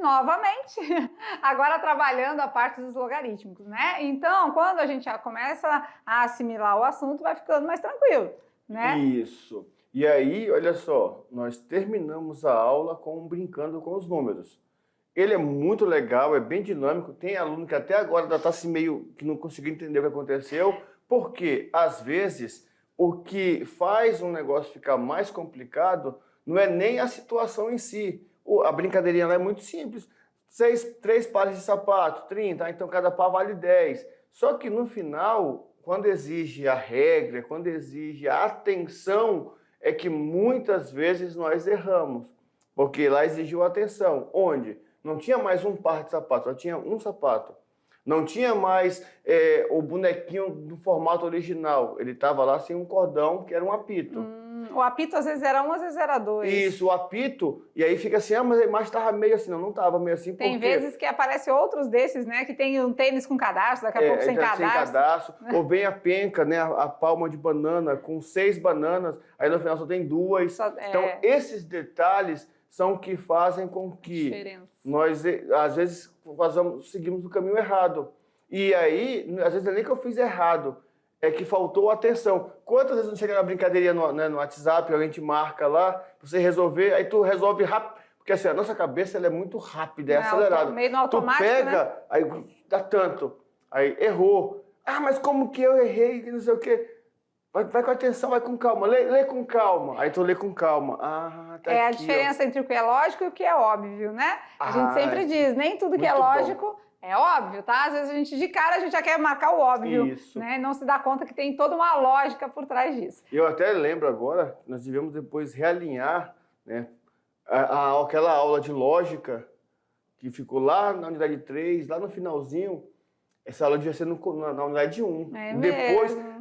novamente, agora trabalhando a parte dos logarítmicos, né? Então, quando a gente já começa a assimilar o assunto, vai ficando mais tranquilo, né? Isso. E aí, olha só, nós terminamos a aula brincando com os números. Ele é muito legal, é bem dinâmico. Tem aluno que até agora ainda está assim meio que não conseguiu entender o que aconteceu, porque às vezes o que faz um negócio ficar mais complicado não é nem a situação em si. A brincadeirinha lá é muito simples. 3 pares de sapato, 30, então cada par vale 10. Só que no final, quando exige a regra, quando exige a atenção, é que muitas vezes nós erramos. Porque lá exigiu atenção. Onde? Não tinha mais um par de sapato, só tinha um sapato. Não tinha mais o bonequinho do formato original. Ele estava lá sem um cordão, que era um apito. O apito às vezes era um, às vezes era dois. Isso, o apito, e aí fica assim, mas a imagem estava meio assim. Não estava meio assim, Tem vezes que aparecem outros desses, né? Que tem um tênis com cadastro, daqui a pouco sem cadastro. Sem cadastro. Ou vem a penca, né? A palma de banana com 6 bananas, aí no final só tem 2. Então, esses detalhes são que fazem com que nós, às vezes, seguimos o caminho errado. E aí, às vezes, não é nem que eu fiz errado, é que faltou atenção. Quantas vezes não chega na brincadeirinha no WhatsApp, alguém te marca lá, pra você resolver, aí tu resolve rápido, porque assim, a nossa cabeça ela é muito rápida, é acelerada. Meio no automático, tu pega, né? aí dá tanto, aí errou. Ah, mas como que eu errei, não sei o quê. Vai com atenção, vai com calma, lê com calma. Aí tu lê com calma. Ah, tá aqui, a diferença entre o que é lógico e o que é óbvio, né? A gente sempre diz, nem tudo que é lógico é óbvio, tá? Às vezes a gente, de cara, a gente já quer marcar o óbvio, né? E não se dá conta que tem toda uma lógica por trás disso. Eu até lembro agora, nós devemos depois realinhar, né, aquela aula de lógica que ficou lá na unidade 3, lá no finalzinho. Essa aula devia ser na unidade 1.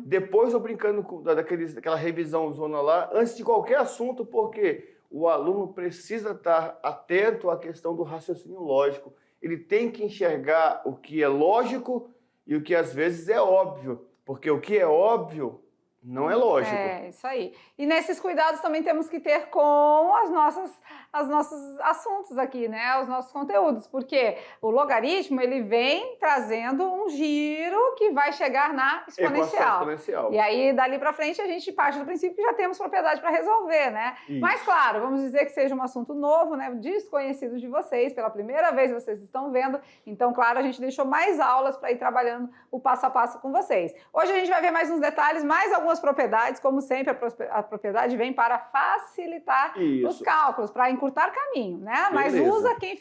Depois eu brincando daquela revisão zona lá, antes de qualquer assunto, porque o aluno precisa estar atento à questão do raciocínio lógico. Ele tem que enxergar o que é lógico e o que às vezes é óbvio, porque o que é óbvio não é lógico. É, isso aí. E nesses cuidados também temos que ter com os nossos assuntos aqui, né? Os nossos conteúdos, porque o logaritmo, ele vem trazendo um giro que vai chegar na exponencial. E aí, dali para frente, a gente parte do princípio que já temos propriedade para resolver, né? Isso. Mas, claro, vamos dizer que seja um assunto novo, né? Desconhecido de vocês, pela primeira vez vocês estão vendo. Então, claro, a gente deixou mais aulas para ir trabalhando o passo a passo com vocês. Hoje a gente vai ver mais uns detalhes, mais algumas propriedades, como sempre, a propriedade vem para facilitar os cálculos, para encurtar caminho, né? Mas usa quem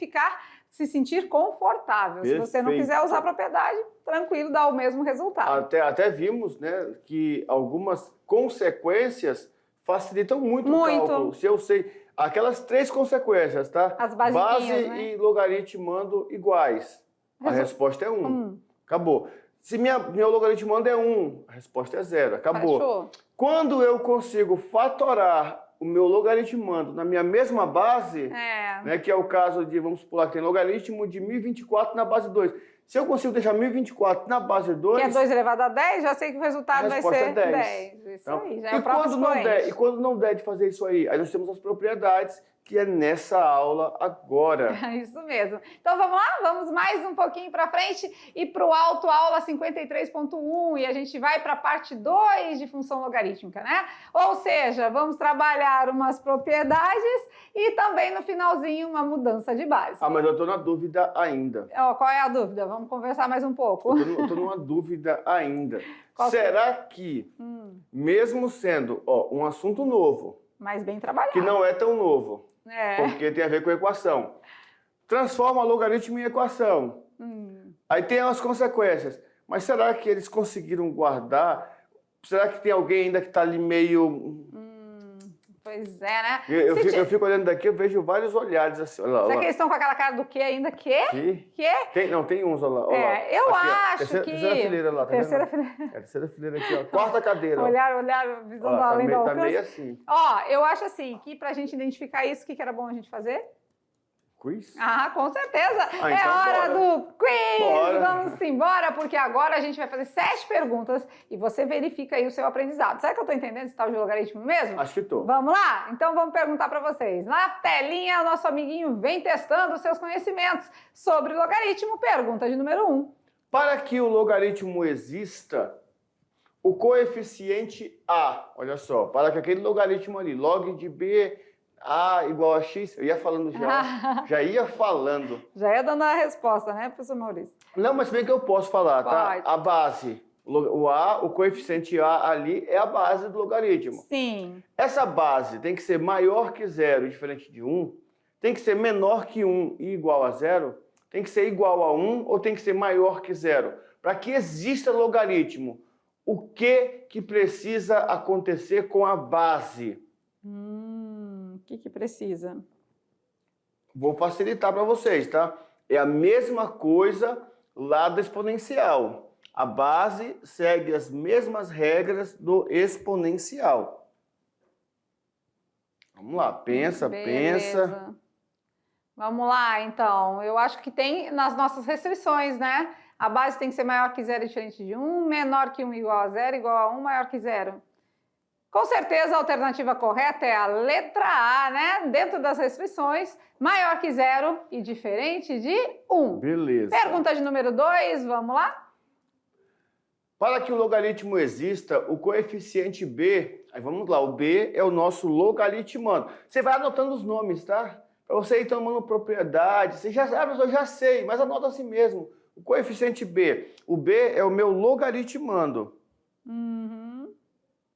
se sentir confortável. Perfeito. Se você não quiser usar a propriedade, tranquilo, dá o mesmo resultado. Até vimos, né, que algumas consequências facilitam muito o cálculo. Se eu sei aquelas 3 consequências, tá? As base, né? e logaritmando iguais. A resposta é 1. Acabou. Se meu logaritmando é 1, a resposta é 0. Acabou. Fechou. Quando eu consigo fatorar o meu logaritmando na minha mesma base, né, que é o caso de, vamos supor, que tem logaritmo de 1024 na base 2. Se eu consigo deixar 1024 na base 2... Que é 2 elevado a 10, já sei que o resultado vai ser 10. Isso então, aí, já é o próprio expoente. E quando não der de fazer isso aí nós temos as propriedades, que é nessa aula agora. Isso mesmo. Então vamos lá? Vamos mais um pouquinho para frente e para o alto, aula 53.1, e a gente vai para a parte 2 de função logarítmica, né? Ou seja, vamos trabalhar umas propriedades e também no finalzinho uma mudança de base. Mas eu estou na dúvida ainda. Qual é a dúvida? Vamos conversar mais um pouco. Eu estou numa dúvida ainda. Será que, mesmo sendo um assunto novo, mas bem trabalhado, que não é tão novo, porque tem a ver com equação, transforma logaritmo em equação, aí tem as consequências, mas será que eles conseguiram guardar? Será que tem alguém ainda que está ali meio... Pois é, né? Eu fico olhando daqui, eu vejo vários olhares assim. Olha lá, será que eles estão com aquela cara do quê ainda? Que? Tem uns, olha lá. Eu aqui, acho que... Terceira fileira lá, tá terceira vendo? fileira. Terceira fileira aqui, ó. Quarta cadeira. Olhar, visão do além do alcance. Tá meio assim. Eu acho assim, que pra gente identificar isso, o que era bom a gente fazer? Quiz? Ah, com certeza. Ah, É então hora bora. do quiz! Bora. Vamos embora, porque agora a gente vai fazer 7 perguntas e você verifica aí o seu aprendizado. Será que eu estou entendendo esse tal de logaritmo mesmo? Acho que tô. Vamos lá? Então vamos perguntar para vocês. Na telinha, o nosso amiguinho vem testando os seus conhecimentos sobre logaritmo. Pergunta de número 1. Para que o logaritmo exista, o coeficiente A, olha só, para que aquele logaritmo ali, log de B, A igual a X, eu ia falando já ia falando. Já ia dando a resposta, né, professor Maurício? Não, mas bem que eu posso falar, tá? Pode. A base, o coeficiente A ali é a base do logaritmo. Sim. Essa base tem que ser maior que 0 e diferente de 1, tem que ser menor que 1 e igual a 0, tem que ser igual a 1 ou tem que ser maior que 0. Para que exista logaritmo, o que precisa acontecer com a base? O que precisa? Vou facilitar para vocês, tá? É a mesma coisa lá da exponencial. A base segue as mesmas regras do exponencial. Vamos lá, pensa. Vamos lá, então. Eu acho que tem nas nossas restrições, né? A base tem que ser maior que 0 e diferente de 1, menor que 1 igual a 0, igual a 1 maior que 0. Com certeza a alternativa correta é a letra A, né? Dentro das restrições, maior que 0 e diferente de 1. Beleza. Pergunta de número 2, vamos lá? Para que o logaritmo exista, o coeficiente B, aí vamos lá, o B é o nosso logaritmando. Você vai anotando os nomes, tá? Para você ir tomando propriedade, você já sabe, eu já sei, mas anota assim mesmo. O coeficiente B, o B é o meu logaritmando.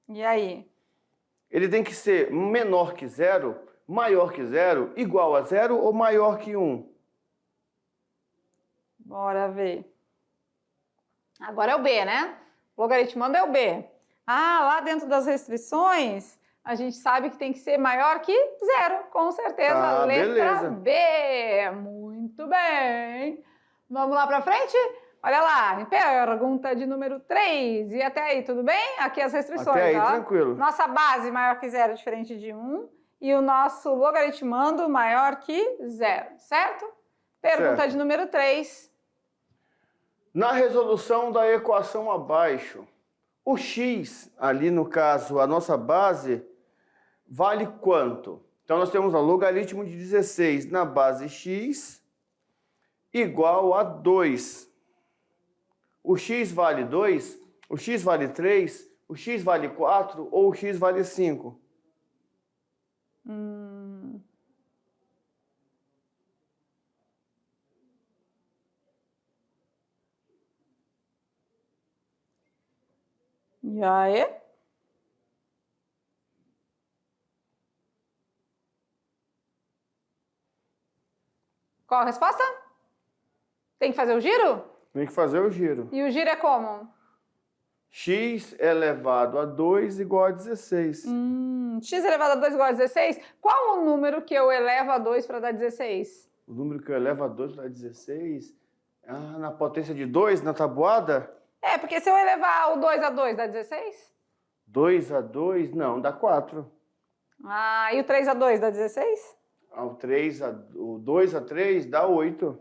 E aí? Ele tem que ser menor que 0, maior que 0, igual a 0 ou maior que 1? Bora ver. Agora é o B, né? O logaritmando é o B. Ah, lá dentro das restrições, a gente sabe que tem que ser maior que 0, com certeza. Ah, letra beleza. B. Muito bem. Vamos lá para frente? Olha lá, pergunta de número 3. E até aí, tudo bem? Aqui as restrições, Até aí, ó. tranquilo. Nossa base maior que 0, diferente de 1. E o nosso logaritmando maior que 0, certo? Pergunta Certo. de número 3. Na resolução da equação abaixo, o x, ali no caso, a nossa base, vale quanto? Então, nós temos o logaritmo de 16 na base x igual a 2. O x vale 2, o x vale 3, o x vale 4 ou o x vale 5? E aí? Qual a resposta? Tem que fazer o giro? Tem que fazer o giro. E o giro é como? X elevado a 2 igual a 16. X elevado a 2 igual a 16? Qual o número que eu elevo a 2 para dar 16? O número que eu elevo a 2 dá 16? Ah, na potência de 2, na tabuada? É, porque se eu elevar o 2 a 2, dá 16? 2 a 2, não, dá 4. Ah, e o 3 a 2 dá 16? O 2 a 3 dá 8.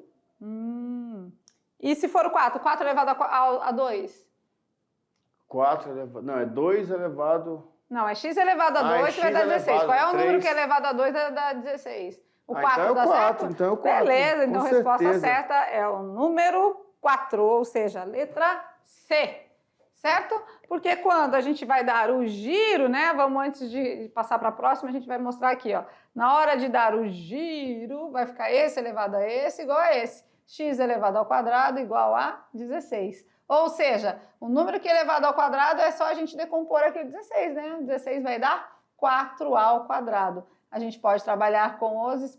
E se for o 4? 4 elevado a 2? 4 elevado... Não, é 2 elevado... Não, é x elevado a 2 que vai dar 16. Qual é o número que é elevado a 2 dá 16? O 4 então é o dá 4, certo? então é o 4. Beleza, então com a resposta certeza. certa é o número 4, ou seja, a letra C. Certo? Porque quando a gente vai dar o giro, né? Vamos, antes de passar para a próxima, a gente vai mostrar aqui, ó. Na hora de dar o giro, vai ficar esse elevado a esse igual a esse. X elevado ao quadrado igual a 16. Ou seja, o número que é elevado ao quadrado é só a gente decompor aqui o 16, né? 16 vai dar 4 ao quadrado. A gente pode trabalhar com os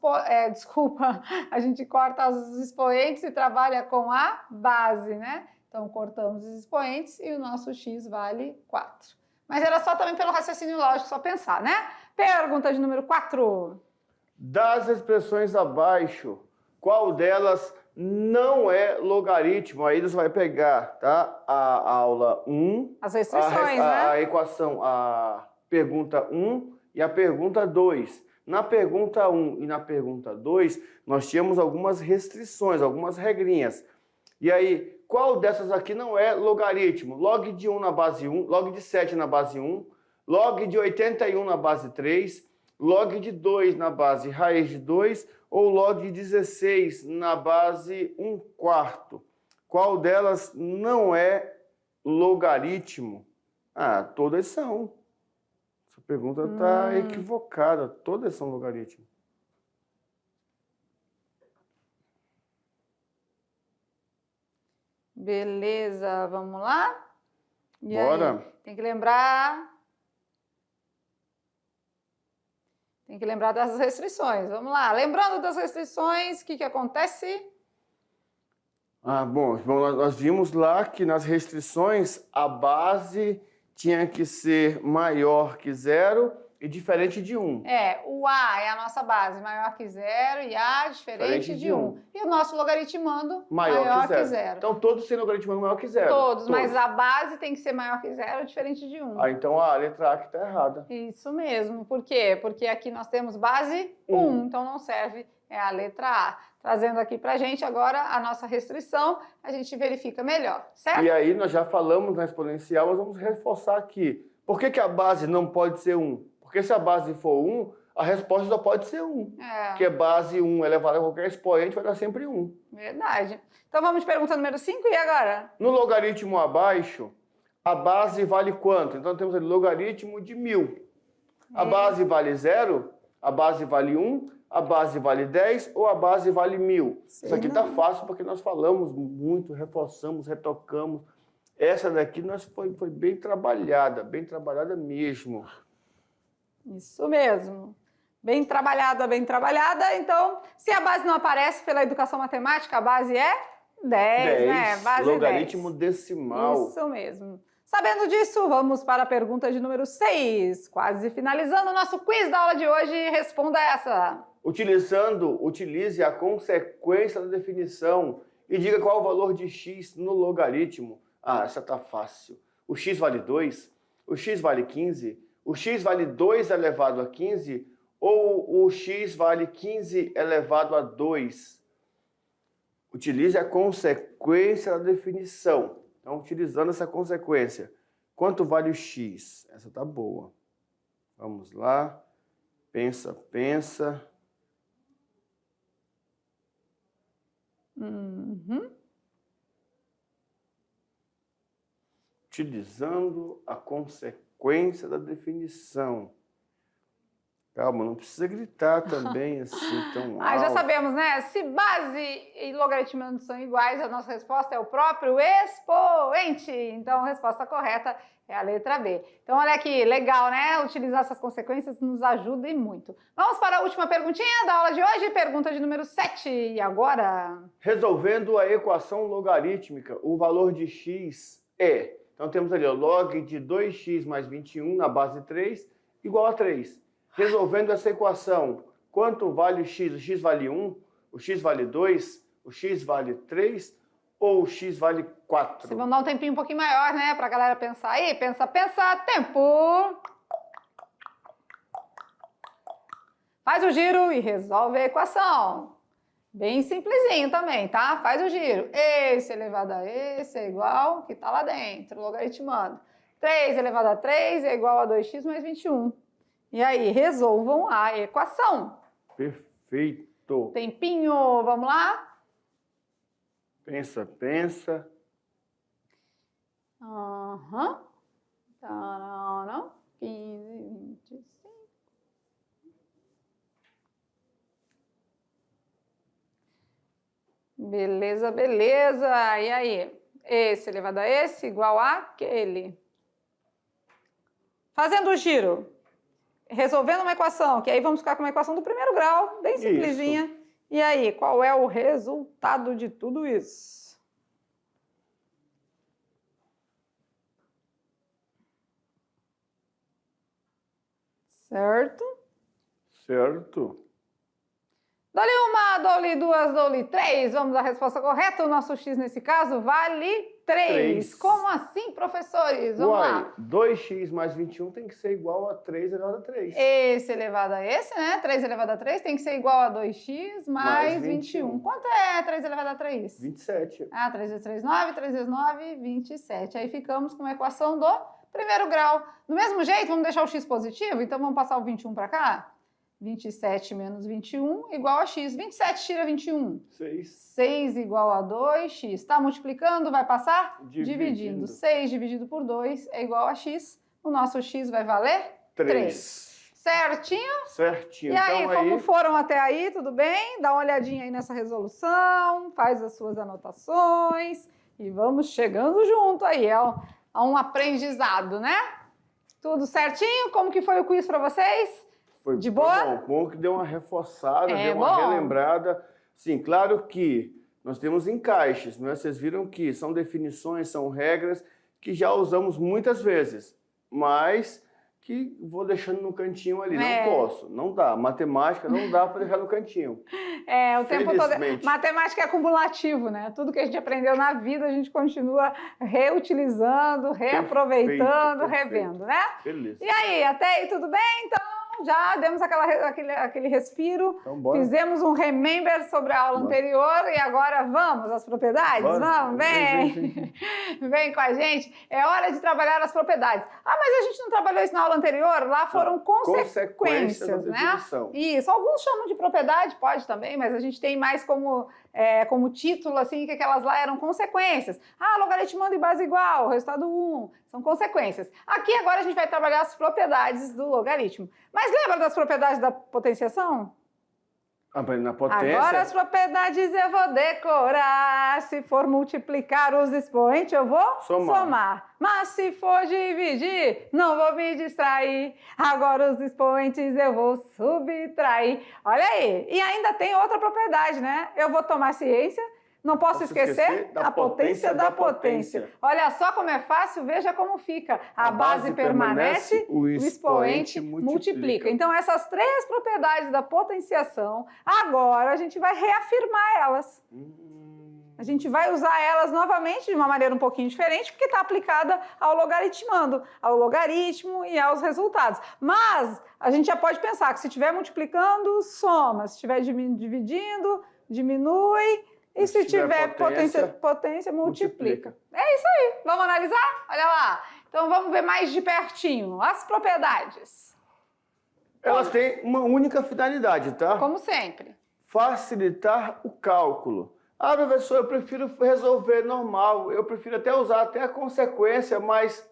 a gente corta os expoentes e trabalha com a base, né? Então, cortamos os expoentes e o nosso x vale 4. Mas era só também pelo raciocínio lógico, só pensar, né? Pergunta de número 4. Das expressões abaixo, qual delas não é logaritmo? Aí você vai pegar, tá? A aula 1, As restrições, né? a equação, a pergunta 1 e a pergunta 2. Na pergunta 1 e na pergunta 2, nós tínhamos algumas restrições, algumas regrinhas. E aí, qual dessas aqui não é logaritmo? Log de 1 na base 1, log de 7 na base 1, log de 81 na base 3, log de 2 na base raiz de 2 ou log de 16 na base 1/4. Qual delas não é logaritmo? Ah, todas são. Essa pergunta está equivocada. Todas são logaritmo. Beleza, vamos lá? E Bora. aí? Tem que lembrar das restrições. Vamos lá. Lembrando das restrições, o que acontece? Bom, nós vimos lá que nas restrições a base tinha que ser maior que 0 e diferente de 1. O A é a nossa base, maior que 0, e A diferente de 1. E o nosso logaritmando maior que 0. Então todos têm logaritmando maior que 0. Todos, mas a base tem que ser maior que 0, diferente de 1. Então a letra A que está errada. Isso mesmo. Por quê? Porque aqui nós temos base 1, então não serve a letra A. Trazendo aqui pra gente agora a nossa restrição, a gente verifica melhor, certo? E aí nós já falamos na exponencial, mas vamos reforçar aqui. Por que a base não pode ser 1? Porque se a base for 1, a resposta só pode ser 1. Porque base 1 elevada a qualquer expoente vai dar sempre 1. Verdade. Então vamos de pergunta número 5, e agora? No logaritmo abaixo, a base vale quanto? Então temos ali logaritmo de 1000. A base vale 0, a base vale 1, a base vale 10 ou a base vale 1000? Isso aqui está fácil porque nós falamos muito, reforçamos, retocamos. Essa daqui foi bem trabalhada mesmo. Isso mesmo. Bem trabalhada, bem trabalhada. Então, se a base não aparece pela educação matemática, a base é 10, né? Base logaritmo 10. Decimal. Isso mesmo. Sabendo disso, vamos para a pergunta de número 6. Quase finalizando o nosso quiz da aula de hoje. Responda essa. Utilize a consequência da definição e diga qual o valor de x no logaritmo. Essa tá fácil. O x vale 2, o x vale 15, o x vale 2 elevado a 15 ou o x vale 15 elevado a 2. Utilize a consequência da definição. Então, utilizando essa consequência, quanto vale o x? Essa tá boa. Vamos lá. Pensa. Utilizando a consequência da definição. Calma, não precisa gritar também assim tão alto. Já sabemos, né? Se base e logaritmando são iguais, a nossa resposta é o próprio expoente. Então, a resposta correta é a letra B. Então, olha aqui, legal, né? Utilizar essas consequências nos ajuda e muito. Vamos para a última perguntinha da aula de hoje, pergunta de número 7. E agora? Resolvendo a equação logarítmica, o valor de x é... Então, temos ali o log de 2x mais 21 na base 3 igual a 3. Resolvendo essa equação, quanto vale o x? O x vale 1, o x vale 2, o x vale 3 ou o x vale 4? Vocês vão dar um tempinho um pouquinho maior, né? Pra galera pensar aí. Pensa, tempo! Faz o giro e resolve a equação. Bem simplesinho também, tá? Faz o giro. Esse elevado a esse é igual, que tá lá dentro, logaritmando. 3 elevado a 3 é igual a 2x mais 21. E aí, resolvam a equação. Perfeito. Tempinho, vamos lá? Pensa. 15, 25. Beleza. E aí? Esse elevado a esse igual a aquele. Fazendo o giro. Resolvendo uma equação, que aí vamos ficar com uma equação do primeiro grau, bem simplesinha. Isso. E aí, qual é o resultado de tudo isso? Certo? Dou-lhe uma, dou-lhe duas, dou-lhe três. Vamos à resposta correta. O nosso x, nesse caso, vale 3. Como assim, professores? Vamos lá. 2x mais 21 tem que ser igual a 3 elevado a 3. Esse elevado a esse, né? 3 elevado a 3 tem que ser igual a 2x mais 21. Quanto é 3 elevado a 3? 27. 3 vezes 3, 9. 3 vezes 9, 27. Aí ficamos com a equação do primeiro grau. Do mesmo jeito, vamos deixar o x positivo? Então, vamos passar o 21 para cá? 27 menos 21 igual a x. 27 tira 21. 6. 6 igual a 2x. Está multiplicando, vai passar? Dividindo. 6 dividido por 2 é igual a x. O nosso x vai valer? 3. Certinho? Certinho. E aí, então, como foram até aí, tudo bem? Dá uma olhadinha aí nessa resolução, faz as suas anotações e vamos chegando junto aí a um aprendizado, né? Tudo certinho? Como que foi o quiz para vocês? Foi de boa? Bom que deu uma reforçada, deu bom. uma relembrada. Sim, claro que nós temos encaixes, né? Vocês viram que são definições, são regras que já usamos muitas vezes, mas que vou deixando no cantinho ali. Não posso, não dá. Matemática não dá para deixar no cantinho. O tempo todo. Matemática é acumulativo, né? Tudo que a gente aprendeu na vida, a gente continua reutilizando, reaproveitando, revendo, né? Beleza. E aí, até aí tudo bem? Então, já demos aquele respiro, então, fizemos um remember sobre a aula anterior e agora vamos às propriedades? Vamos, vem! Vem com a gente. É hora de trabalhar as propriedades. Mas a gente não trabalhou isso na aula anterior? Lá foram consequências, né? Isso, alguns chamam de propriedade, pode também, mas a gente tem mais como título, assim, que aquelas lá eram consequências. Logaritmando e base igual, resultado 1, são consequências. Aqui agora a gente vai trabalhar as propriedades do logaritmo. Mas lembra das propriedades da potenciação? Na potência. Agora as propriedades eu vou decorar. Se for multiplicar os expoentes, eu vou somar. Mas se for dividir, não vou me distrair. Agora os expoentes eu vou subtrair. Olha aí. E ainda tem outra propriedade, né? Eu vou tomar ciência. Não posso esquecer a potência da potência. Olha só como é fácil, veja como fica. A base permanece, o expoente multiplica. Então, essas 3 propriedades da potenciação, agora a gente vai reafirmar elas. A gente vai usar elas novamente de uma maneira um pouquinho diferente, porque está aplicada ao logaritmando, ao logaritmo e aos resultados. Mas a gente já pode pensar que se estiver multiplicando, soma. Se estiver dividindo, diminui. E se tiver potência, multiplica. É isso aí. Vamos analisar? Olha lá. Então, vamos ver mais de pertinho. As propriedades. Elas têm uma única finalidade, tá? Como sempre. Facilitar o cálculo. Professor, eu prefiro resolver normal. Eu prefiro até usar até a consequência, mas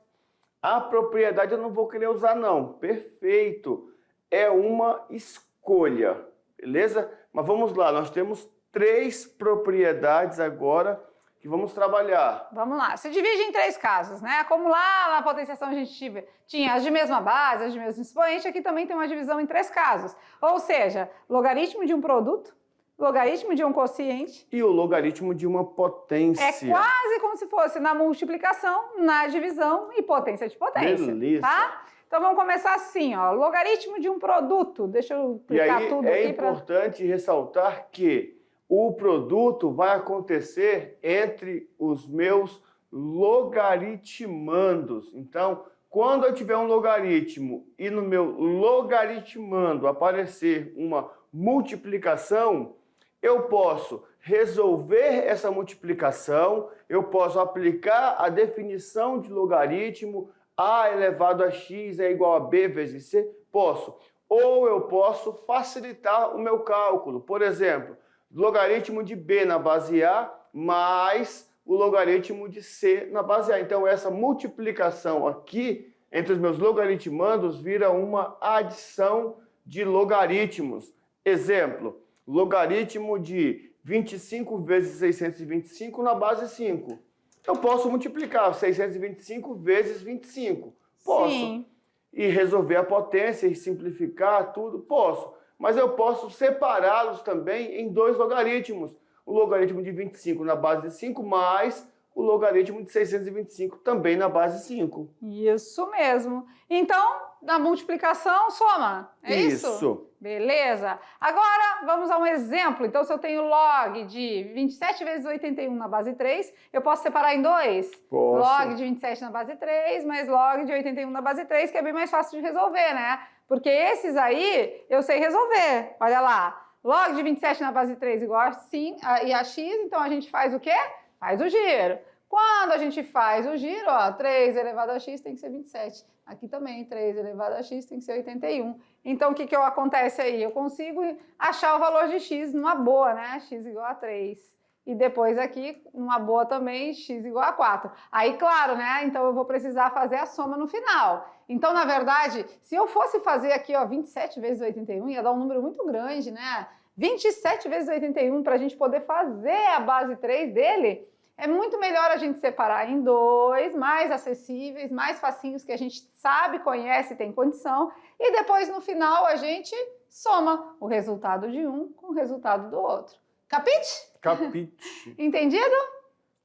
a propriedade eu não vou querer usar, não. Perfeito. É uma escolha. Beleza? Mas vamos lá. Nós temos 3 propriedades agora que vamos trabalhar. Vamos lá. Se divide em 3 casos, né? Como lá na potenciação a gente tinha as de mesma base, as de mesmo expoente, aqui também tem uma divisão em 3 casos. Ou seja, logaritmo de um produto, logaritmo de um quociente e o logaritmo de uma potência. É quase como se fosse na multiplicação, na divisão e potência de potência. Beleza. Tá? Então vamos começar assim, ó. Logaritmo de um produto. Deixa eu explicar tudo aqui. É importante ressaltar que o produto vai acontecer entre os meus logaritmandos. Então, quando eu tiver um logaritmo e no meu logaritmando aparecer uma multiplicação, eu posso resolver essa multiplicação, eu posso aplicar a definição de logaritmo, a elevado a x é igual a b vezes c, posso. Ou eu posso facilitar o meu cálculo. Por exemplo, logaritmo de b na base A mais o logaritmo de c na base A. Então, essa multiplicação aqui entre os meus logaritmandos vira uma adição de logaritmos. Exemplo, logaritmo de 25 vezes 625 na base 5. Eu posso multiplicar 625 vezes 25. Posso. Sim. E resolver a potência e simplificar tudo? Posso. Mas eu posso separá-los também em 2 logaritmos. O logaritmo de 25 na base de 5 mais o logaritmo de 625 também na base 5. Isso mesmo. Então, na multiplicação, soma. É isso? Isso. Beleza. Agora, vamos a um exemplo. Então, se eu tenho log de 27 vezes 81 na base 3, eu posso separar em dois? Posso. Log de 27 na base 3, mais log de 81 na base 3, que é bem mais fácil de resolver, né? Porque esses aí, eu sei resolver. Olha lá. Log de 27 na base 3 igual a x, então a gente faz o quê? Faz o giro. Quando a gente faz o giro, ó, 3 elevado a x tem que ser 27. Aqui também, 3 elevado a x tem que ser 81. Então, o que acontece aí? Eu consigo achar o valor de x numa boa, né? X igual a 3. E depois aqui, numa boa também, x igual a 4. Aí, claro, né? Então, eu vou precisar fazer a soma no final. Então, na verdade, se eu fosse fazer aqui, ó, 27 vezes 81, ia dar um número muito grande, né? 27 vezes 81, para a gente poder fazer a base 3 dele, é muito melhor a gente separar em dois, mais acessíveis, mais facinhos, que a gente sabe, conhece, tem condição, e depois no final a gente soma o resultado de um com o resultado do outro. Capite? Capite. Entendido?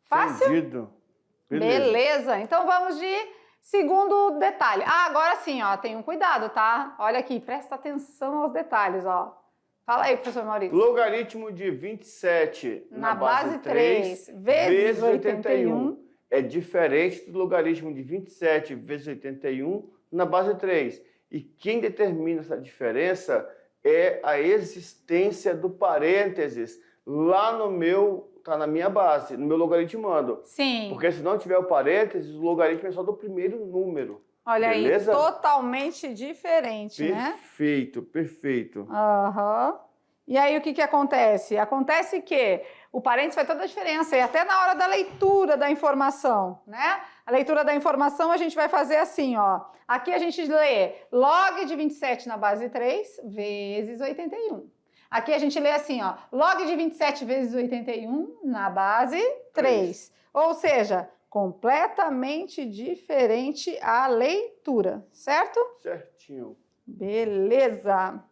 Fácil? Entendido. Beleza. Então vamos de segundo detalhe. Ah, agora sim, ó, tem um cuidado, tá? Olha aqui, presta atenção aos detalhes, ó. Fala aí, professor Maurício. Logaritmo de 27 na base 3 vezes 81 é diferente do logaritmo de 27 vezes 81 na base 3. E quem determina essa diferença é a existência do parênteses lá tá na minha base, no meu logaritmando. Sim. Porque se não tiver o parênteses, o logaritmo é só do primeiro número. Olha beleza? Aí, totalmente diferente, né? Perfeito, perfeito. Aham. E aí, o que acontece? Acontece que o parênteses faz toda a diferença, e até na hora da leitura da informação, né? A leitura da informação a gente vai fazer assim, ó. Aqui a gente lê log de 27 na base 3 vezes 81. Aqui a gente lê assim, ó, log de 27 vezes 81 na base 3. Ou seja, completamente diferente a leitura, certo? Certinho. Beleza.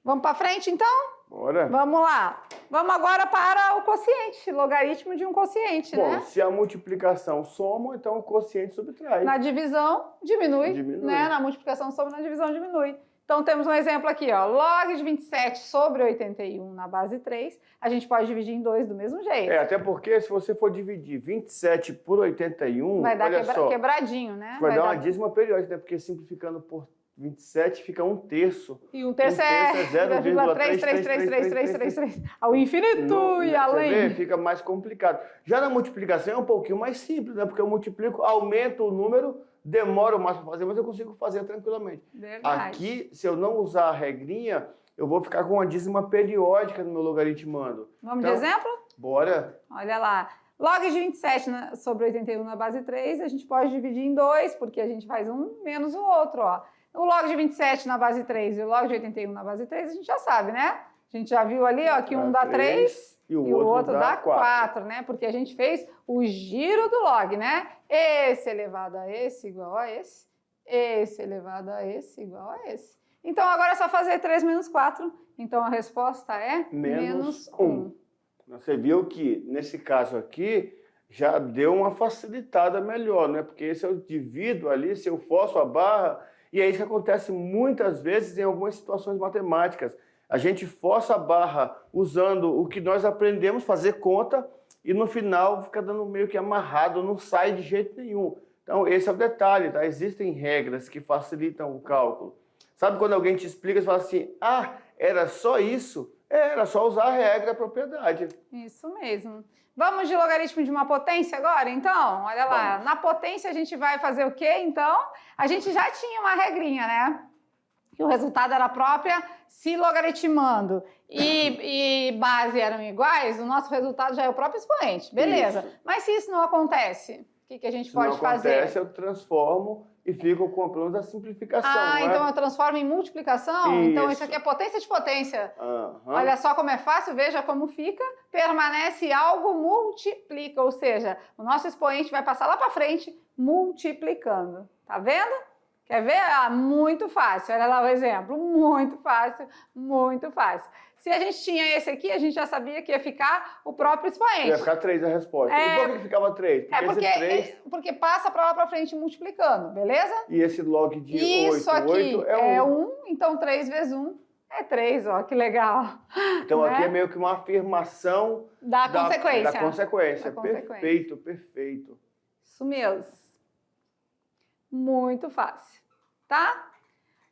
Vamos para frente, então? Bora. Vamos lá. Vamos agora para o quociente, logaritmo de um quociente, Bom, né? se a multiplicação soma, então o quociente subtrai. Na divisão, diminui. Né? Na multiplicação soma, na divisão diminui. Então, temos um exemplo aqui, ó, log de 27 sobre 81 na base 3, a gente pode dividir em 2 do mesmo jeito. Até porque se você for dividir 27 por 81, vai dar olha só, quebradinho, né? Vai dar uma dízima periódica, né? Porque simplificando por 27 fica 1/3. E 1/3 é 0,3333333 ao infinito e além. Você vê, fica mais complicado. Já na multiplicação é um pouquinho mais simples, né? Porque eu multiplico, aumento o número, demora mais para fazer, mas eu consigo fazer tranquilamente. Verdade. Aqui, se eu não usar a regrinha, eu vou ficar com uma dízima periódica no meu logaritmando. Vamos de exemplo? Bora. Olha lá. Log de 27 sobre 81 na base 3, a gente pode dividir em 2, porque a gente faz um menos o outro, ó. O log de 27 na base 3 e o log de 81 na base 3, a gente já sabe, né? A gente já viu ali, ó, que um dá 3 e o outro dá 4, né? Porque a gente fez o giro do log, né? Esse elevado a esse igual a esse, esse elevado a esse igual a esse. Então, agora é só fazer 3 menos 4. Então, a resposta é menos 1. Você viu que, nesse caso aqui, já deu uma facilitada melhor, né? Porque se eu divido ali, se eu forço a barra, e é isso que acontece muitas vezes em algumas situações matemáticas. A gente força a barra usando o que nós aprendemos, fazer conta, e no final fica dando meio que amarrado, não sai de jeito nenhum. Então, esse é o detalhe, tá? Existem regras que facilitam o cálculo. Sabe quando alguém te explica e fala assim, ah, era só isso? Era só usar a regra, a propriedade. Isso mesmo. Vamos de logaritmo de uma potência agora, então? Olha lá, Vamos. Na potência a gente vai fazer o quê, então? A gente já tinha uma regrinha, né? Que o resultado era própria, se logaritmando e base eram iguais, o nosso resultado já é o próprio expoente. Beleza. Isso. Mas se isso não acontece, o que a gente pode fazer? Se não acontece, eu transformo e fico com a plano da simplificação. Ah, então eu transformo em multiplicação? Isso. Então isso aqui é potência de potência. Uhum. Olha só como é fácil, veja como fica. Permanece algo, multiplica. Ou seja, o nosso expoente vai passar lá para frente multiplicando. Tá vendo? Quer ver? Ah, muito fácil. Olha lá o exemplo. Muito fácil, muito fácil. Se a gente tinha esse aqui, a gente já sabia que ia ficar o próprio expoente. Ia ficar 3 a resposta. E por que ficava 3? Porque passa para lá para frente multiplicando, beleza? E esse log de 8, Isso aqui 8 é 1. Então 3 vezes 1 é 3, ó, que legal. Então aqui é meio que uma afirmação da consequência. Da consequência. Perfeito, perfeito. Isso mesmo. Muito fácil, tá?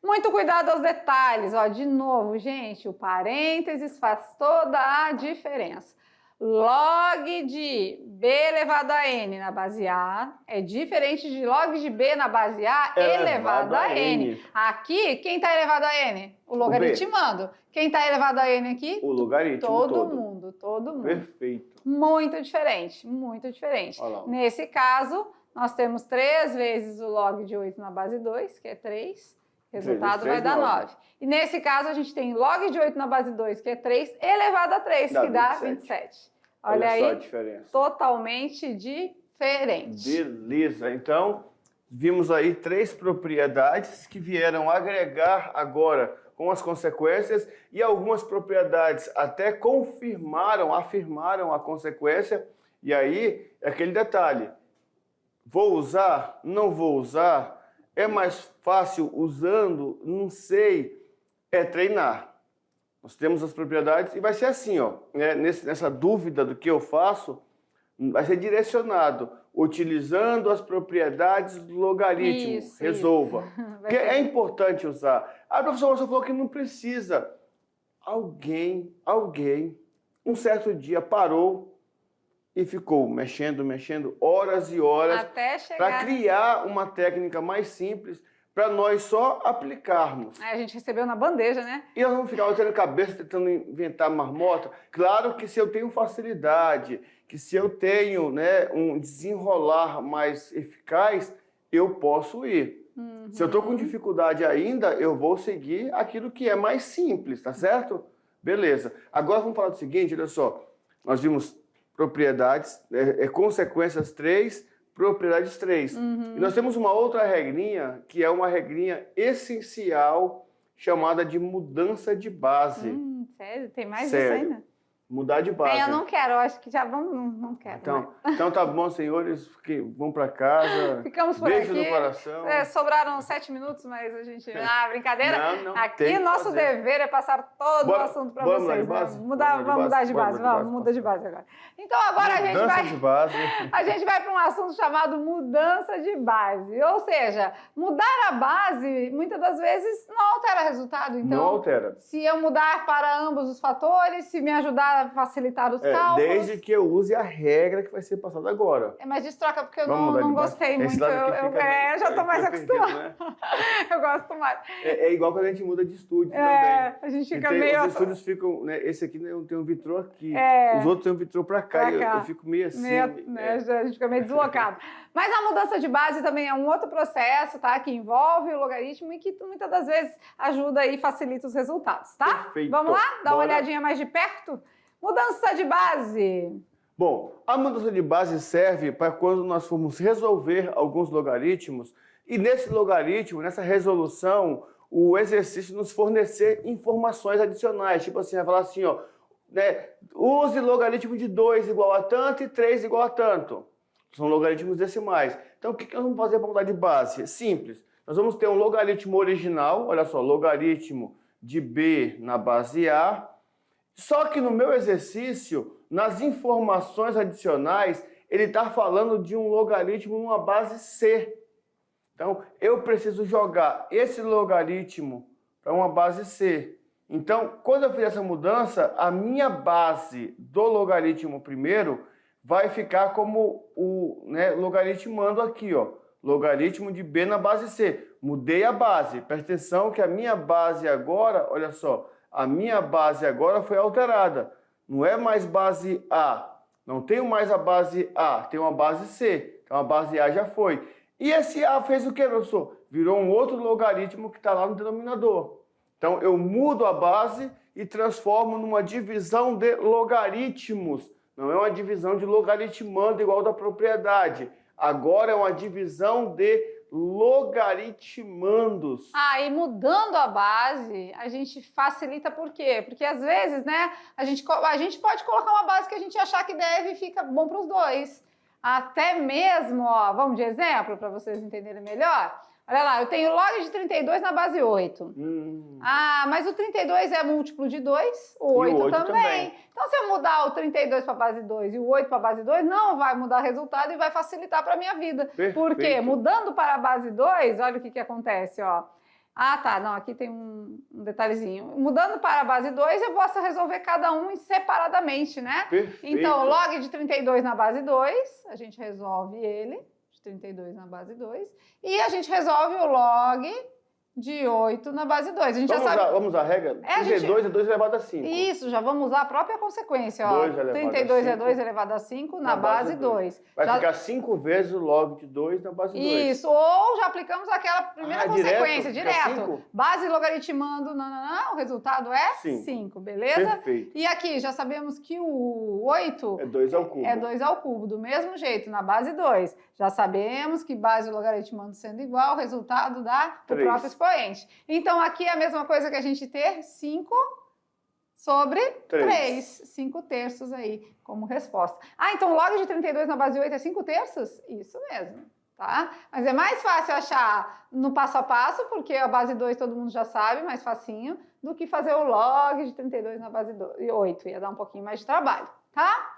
Muito cuidado aos detalhes, ó, de novo, gente, o parênteses faz toda a diferença. Log de B elevado a N na base A é diferente de log de B na base A elevado a N. Aqui, quem está elevado a N? O logaritmando. Quem está elevado a N aqui? O logaritmo todo mundo. Perfeito. Muito diferente, muito diferente. Nesse caso, nós temos 3 vezes o log de 8 na base 2, que é 3. Resultado vai dar 9. E nesse caso, a gente tem log de 8 na base 2, que é 3, elevado a 3, que dá 27. Olha aí, só a diferença. Totalmente diferente. Beleza. Então, vimos aí 3 propriedades que vieram agregar agora com as consequências e algumas propriedades até afirmaram a consequência. E aí, aquele detalhe. Vou usar? Não vou usar? É mais fácil usando? Não sei. É treinar. Nós temos as propriedades e vai ser assim, ó, né? Nessa dúvida do que eu faço, vai ser direcionado, utilizando as propriedades do logaritmo. Resolva. Porque é importante usar. A professora falou que não precisa. Alguém, um certo dia parou e ficou mexendo horas e horas para criar uma técnica mais simples para nós só aplicarmos. A gente recebeu na bandeja, né? E nós vamos ficar batendo cabeça tentando inventar marmota. Claro que se eu tenho facilidade, que se eu tenho, né, um desenrolar mais eficaz, eu posso ir. Se eu estou com dificuldade ainda, eu vou seguir aquilo que é mais simples, tá certo? Beleza. Agora vamos falar do seguinte, olha só. Nós vimos propriedades, consequências 3, propriedades 3. E nós temos uma outra regrinha, que é uma regrinha essencial, chamada de mudança de base. Sério? Tem mais isso ainda? Mudar de base. Eu não quero, eu acho que já vamos, não quero. Então tá bom, senhores, vão para casa. Ficamos por Beijo aqui. No coração. Sobraram 7 minutos, mas a gente... brincadeira. Não, aqui nosso dever é passar todo o assunto para vocês. Vamos mudar de base. Vamos mudar de base agora. Então agora a gente vai para um assunto chamado mudança de base. Ou seja, mudar a base, muitas das vezes, não altera o resultado. Então, não altera. Se eu mudar para ambos os fatores, se me ajudar a facilitar os cálculos... Desde que eu use a regra que vai ser passada agora. Mas destroca, porque eu não gostei muito. Eu já estou mais acostumada. Né? Eu gosto mais. É igual quando a gente muda de estúdio também. A gente fica meio... Os estúdios ficam... Né, esse aqui tem um vitrô aqui. Os outros têm um vitrô para cá. Eu fico meio assim. A gente fica meio deslocado. Mas a mudança de base também é um outro processo, tá? Que envolve o logaritmo e que muitas das vezes ajuda e facilita os resultados, tá? Perfeito. Vamos lá? Dar uma olhadinha mais de perto? Mudança de base. Bom, a mudança de base serve para quando nós formos resolver alguns logaritmos e nesse logaritmo, nessa resolução, o exercício nos fornecer informações adicionais. Tipo assim, vai falar assim, ó, né, use logaritmo de 2 igual a tanto e 3 igual a tanto. São logaritmos decimais. Então, o que nós vamos fazer para mudar de base? É simples. Nós vamos ter um logaritmo original, olha só, logaritmo de B na base A. Só que no meu exercício, nas informações adicionais, ele está falando de um logaritmo numa base C. Então, eu preciso jogar esse logaritmo para uma base C. Então, quando eu fizer essa mudança, a minha base do logaritmo primeiro vai ficar como o logaritmando aqui, ó. Logaritmo de B na base C. Mudei a base. Presta atenção que a minha base agora, olha só, a minha base agora foi alterada. Não é mais base A. Não tenho mais a base A, tenho uma base C. Então a base A já foi. E esse A fez o que, professor? Virou um outro logaritmo que está lá no denominador. Então eu mudo a base e transformo numa divisão de logaritmos. Não é uma divisão de logaritmando igual da propriedade. Agora é uma divisão de logaritmandos. E mudando a base, a gente facilita por quê? Porque às vezes, né, a gente pode colocar uma base que a gente achar que deve e fica bom para os dois. Até mesmo, ó, vamos de exemplo para vocês entenderem melhor? Olha lá, eu tenho log de 32 na base 8. Mas o 32 é múltiplo de 2, o 8 também. Então, se eu mudar o 32 para a base 2 e o 8 para a base 2, não vai mudar o resultado e vai facilitar para a minha vida. Perfeito. Por quê? Mudando para a base 2, olha o que acontece, ó. Não, aqui tem um detalhezinho. Mudando para a base 2, eu posso resolver cada um separadamente, né? Perfeito. Então, log de 32 na base 2, a gente resolve ele. 32 na base 2, e a gente resolve o log de 8 na base 2. A gente vamos usar a regra? 32 é 2 elevado a 5. Isso, já vamos usar a própria consequência. 32 é 2 elevado a 5 na base 2. Vai ficar 5 vezes o log de 2 na base 2. Isso, ou já aplicamos aquela primeira consequência, direto. 5? Base logaritmando, o resultado é 5, beleza? Perfeito. E aqui, já sabemos que o 8 é 2 ao cubo. É 2 ao cubo, do mesmo jeito, na base 2. Já sabemos que base logaritmando sendo igual, o resultado dá o próprio expoente. Então, aqui é a mesma coisa que a gente ter 5 sobre 3. 5 terços aí como resposta. Então log de 32 na base 8 é 5 terços? Isso mesmo, tá? Mas é mais fácil achar no passo a passo, porque a base 2 todo mundo já sabe, mais facinho, do que fazer o log de 32 na base 8. Ia dar um pouquinho mais de trabalho, tá?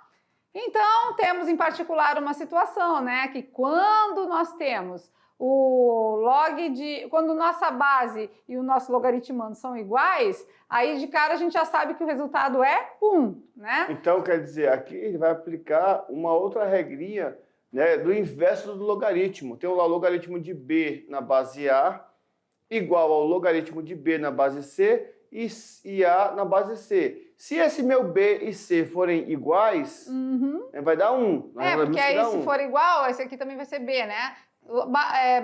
Então, temos em particular uma situação, né? Que quando nós temos o log quando nossa base e o nosso logaritmando são iguais, aí de cara a gente já sabe que o resultado é 1, né? Então, quer dizer, aqui ele vai aplicar uma outra regrinha, né, do inverso do logaritmo. Tem o logaritmo de B na base A igual ao logaritmo de B na base C e A na base C. Se esse meu B e C forem iguais, vai dar 1. Porque aí se for igual, esse aqui também vai ser B, né?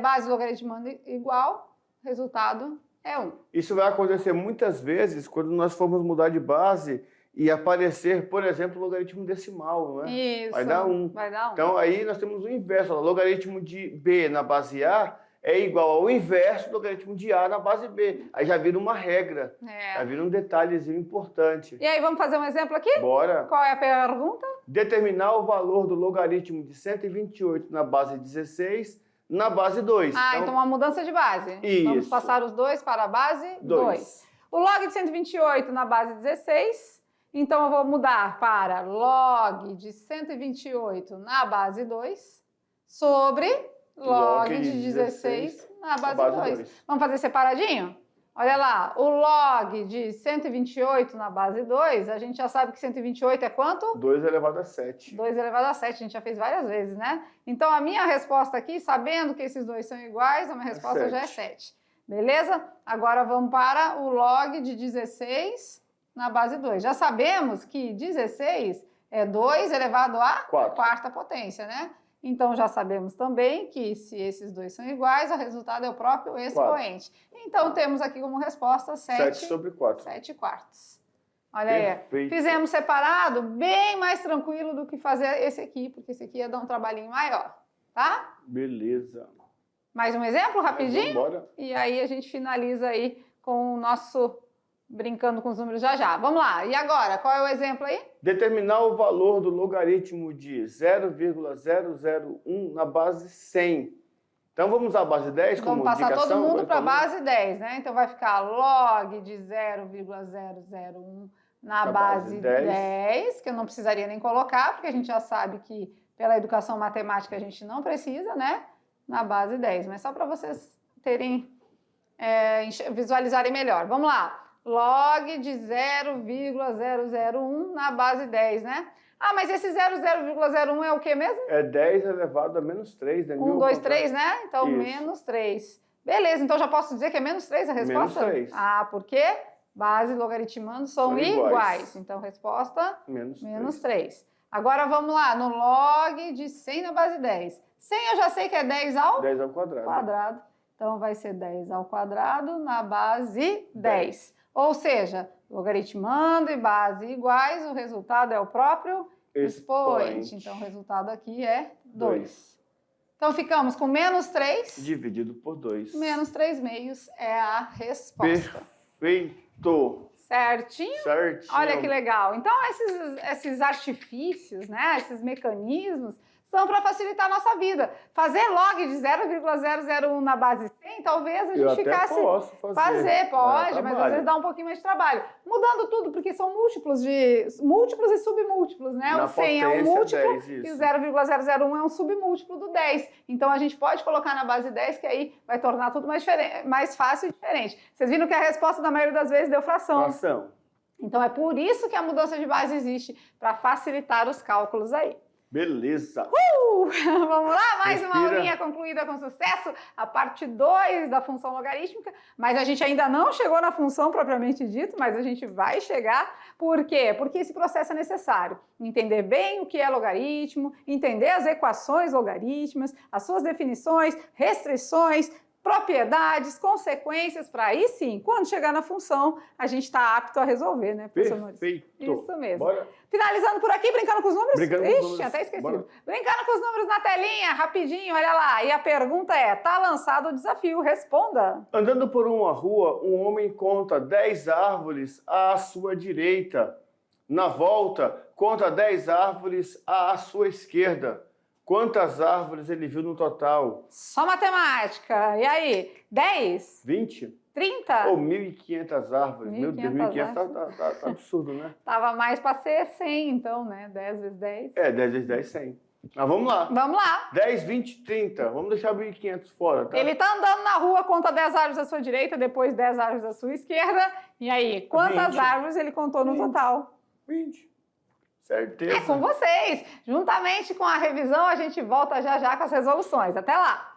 Base logaritmando igual, resultado é 1. Isso vai acontecer muitas vezes quando nós formos mudar de base e aparecer, por exemplo, o logaritmo decimal, né? Isso. Vai dar 1. Então aí nós temos o inverso. O logaritmo de B na base A é igual ao inverso do logaritmo de A na base B. Aí já vira uma regra, já vira um detalhezinho importante. E aí, vamos fazer um exemplo aqui? Bora. Qual é a pergunta? Determinar o valor do logaritmo de 128 na base 16 na base 2. Então uma mudança de base. Isso. Vamos passar os dois para a base 2. O log de 128 na base 16, então eu vou mudar para log de 128 na base 2 sobre log de 16 na base 2. Vamos fazer separadinho? Olha lá, o log de 128 na base 2, a gente já sabe que 128 é quanto? 2 elevado a 7. 2 elevado a 7, a gente já fez várias vezes, né? Então, a minha resposta aqui, sabendo que esses dois são iguais, a minha resposta já é 7. Beleza? Agora, vamos para o log de 16 na base 2. Já sabemos que 16 é 2 elevado a quarta potência, né? Então, já sabemos também que se esses dois são iguais, o resultado é o próprio expoente. Então, temos aqui como resposta 7 sobre 4. 7 quartos. Olha aí. Fizemos separado, bem mais tranquilo do que fazer esse aqui, porque esse aqui ia dar um trabalhinho maior, tá? Beleza. Mais um exemplo, rapidinho? Bora. E aí a gente finaliza aí com o nosso brincando com os números já. Vamos lá. E agora, qual é o exemplo aí? Determinar o valor do logaritmo de 0,001 na base 100. Então, vamos usar a base 10 como indicação? Vamos passar todo mundo para a base 10, né? Então, vai ficar log de 0,001 na base 10, que eu não precisaria nem colocar, porque a gente já sabe que pela educação matemática a gente não precisa, né? Na base 10. Mas só para vocês terem, visualizarem melhor. Vamos lá. Log de 0,001 na base 10, né? Mas esse 0,001 é o que mesmo? É 10 elevado a menos 3, né? 1, 2, 3, né? Então, isso. Menos 3. Beleza, então já posso dizer que é menos 3 a resposta? Menos 3. Por quê? Base e logaritmando são iguais. Então, resposta? Menos 3. Agora, vamos lá, no log de 100 na base 10. 100 eu já sei que é 10 ao? 10 ao quadrado. Então, vai ser 10 ao quadrado na base 10. Ou seja, logaritmando e base iguais, o resultado é o próprio expoente. Então, o resultado aqui é 2. Então, ficamos com menos 3. Dividido por 2. Menos 3/2 é a resposta. Perfeito. Certinho? Certinho. Olha que legal. Então, esses artifícios, né, esses mecanismos, são para facilitar a nossa vida. Fazer log de 0,001 na base 100, talvez a gente ficasse... posso fazer. Pode, mas às vezes dá um pouquinho mais de trabalho. Mudando tudo, porque são múltiplos e submúltiplos, né? Na O 100 é um potência, múltiplo 10, e o isso. 0,001 é um submúltiplo do 10. Então, a gente pode colocar na base 10, que aí vai tornar tudo mais fácil e diferente. Vocês viram que a resposta da maioria das vezes deu fração. Então, é por isso que a mudança de base existe, para facilitar os cálculos aí. Beleza. Vamos lá, mais Respira. uma aulinha concluída com sucesso, a parte 2 da função logarítmica, mas a gente ainda não chegou na função propriamente dito, mas a gente vai chegar. Por quê? Porque esse processo é necessário. Entender bem o que é logaritmo, entender as equações logarítmicas, as suas definições, restrições, propriedades, consequências, para aí sim, quando chegar na função, a gente está apto a resolver, né, professor Maurício? Perfeito. Isso mesmo. Bora. Finalizando por aqui, brincando com os números? Brincando com os números. Ixi, até esquecido. Bora. Brincando com os números na telinha, rapidinho, olha lá. E a pergunta é, tá lançado o desafio, responda. Andando por uma rua, um homem conta 10 árvores à sua direita. Na volta, conta 10 árvores à sua esquerda. Quantas árvores ele viu no total? Só matemática. E aí, 10? 20? 30? Ou 1.500 árvores. Meu Deus, 1.500 tá absurdo, né? Tava mais para ser 100, então, né? 10 vezes 10. 10 vezes 10, 100. Mas vamos lá. Vamos lá. 10, 20, 30. Vamos deixar 1.500 fora, tá? Ele tá andando na rua, conta 10 árvores à sua direita, depois 10 árvores à sua esquerda. E aí, quantas 20. árvores ele contou no 20. total? 20. Certeza. É com vocês. Juntamente com a revisão, a gente volta já já com as resoluções. Até lá!